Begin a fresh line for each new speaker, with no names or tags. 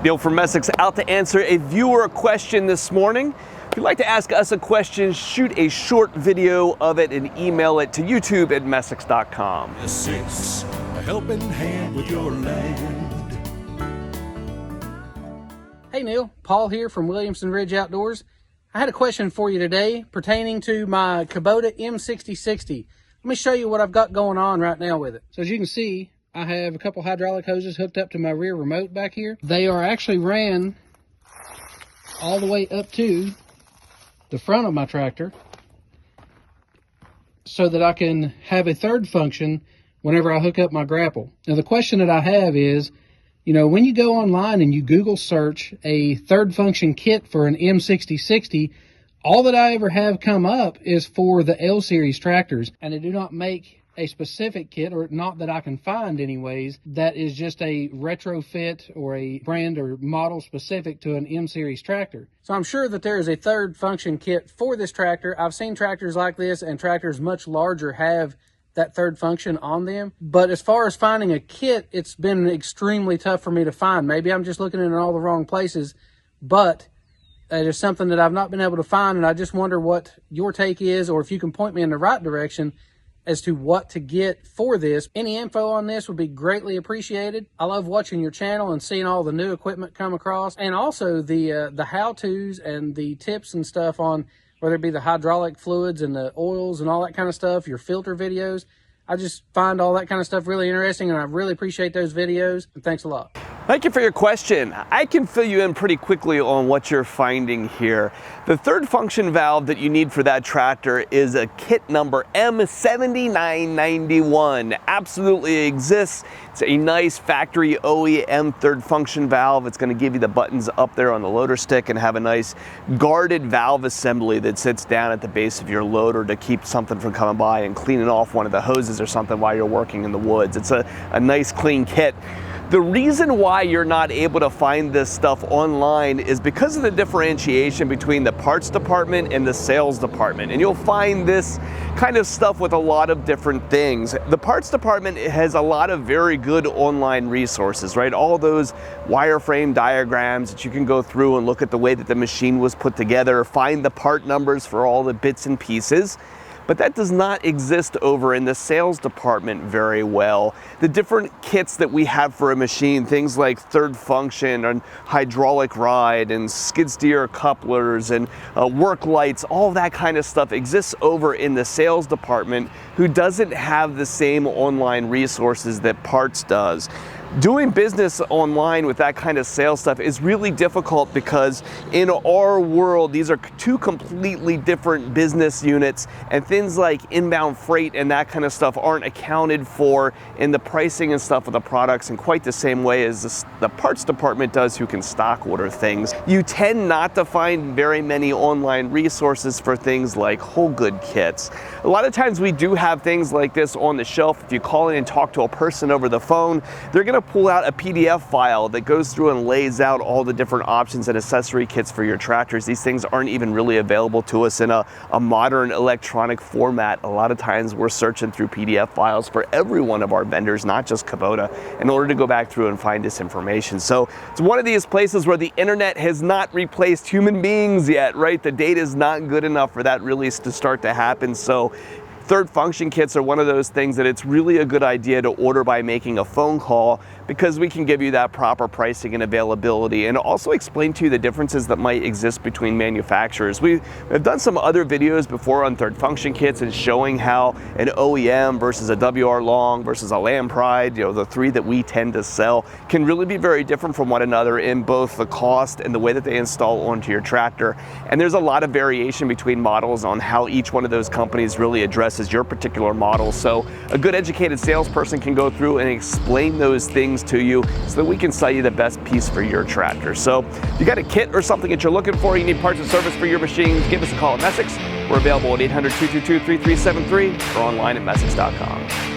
Neil from Messick's out to answer a viewer question this morning. If you'd like to ask us a question, shoot a short video of it and email it to youtube@messicks.com.
Messick's, a helping hand with your land.
Hey Neil, Paul here from Williamson Ridge Outdoors. I had a question for you today pertaining to my Kubota M 6060. Let me show you what I've got going on right now with it. So as you can see, I have a couple hydraulic hoses hooked up to my rear remote back here. They are actually ran all the way up to the front of my tractor so that I can have a third function whenever I hook up my grapple. Now the question that I have is, you know, when you go online and you Google search a third function kit for an M 6060, all that I ever have come up is for the L Series tractors, and they do not make a specific kit, or not that I can find anyways, that is just a retrofit or a brand or model specific to an M Series tractor. So I'm sure that there is a third function kit for this tractor. I've seen tractors like this and tractors much larger have that third function on them. But as far as finding a kit, it's been extremely tough for me to find. Maybe I'm just looking in all the wrong places, but it is something that I've not been able to find, and I just wonder what your take is, or if you can point me in the right direction as to what to get for this. Any info on this would be greatly appreciated. I love watching your channel and seeing all the new equipment come across, and also the how-tos and the tips and stuff on whether it be the hydraulic fluids and the oils and all that kind of stuff, your filter videos. I just find all that kind of stuff really interesting, and I really appreciate those videos, and thanks a lot.
Thank you for your question. I can fill you in pretty quickly on what you're finding here. The third function valve that you need for that tractor is a kit number M7991. Absolutely exists. It's a nice factory OEM third function valve. It's going to give you the buttons up there on the loader stick and have a nice guarded valve assembly that sits down at the base of your loader to keep something from coming by and cleaning off one of the hoses or something while you're working in the woods. It's a nice clean kit. The reason why you're not able to find this stuff online is because of the differentiation between the parts department and the sales department. And you'll find this kind of stuff with a lot of different things. The parts department has a lot of very good online resources, right? All those wireframe diagrams that you can go through and look at the way that the machine was put together, find the part numbers for all the bits and pieces. But that does not exist over in the sales department very well. The different kits that we have for a machine, things like third function and hydraulic ride and skid steer couplers and work lights, all that kind of stuff exists over in the sales department, who doesn't have the same online resources that parts does. Doing business online with that kind of sales stuff is really difficult because in our world, these are two completely different business units, and things like inbound freight and that kind of stuff aren't accounted for in the pricing and stuff of the products in quite the same way as the parts department does, who can stock order things. You tend not to find very many online resources for things like whole good kits. A lot of times we do have things like this on the shelf. If you call in and talk to a person over the phone, they're going to pull out a PDF file that goes through and lays out all the different options and accessory kits for your tractors. These things aren't even really available to us in a modern electronic format. A lot of times we're searching through PDF files for every one of our vendors, not just Kubota, in order to go back through and find this information. So it's one of these places where the internet has not replaced human beings yet, right? The data is not good enough for that really to start to happen. So third function kits are one of those things that it's really a good idea to order by making a phone call, because we can give you that proper pricing and availability, and also explain to you the differences that might exist between manufacturers. We've done some other videos before on third function kits and showing how an OEM versus a WR Long versus a Land Pride, you know, the three that we tend to sell, can really be very different from one another in both the cost and the way that they install onto your tractor. And there's a lot of variation between models on how each one of those companies really addresses your particular model. So a good educated salesperson can go through and explain those things to you so that we can sell you the best piece for your tractor. So if you got a kit or something that you're looking for, you need parts and service for your machines, give us a call at Messick's. We're available at 800-222-3373 or online at messicks.com.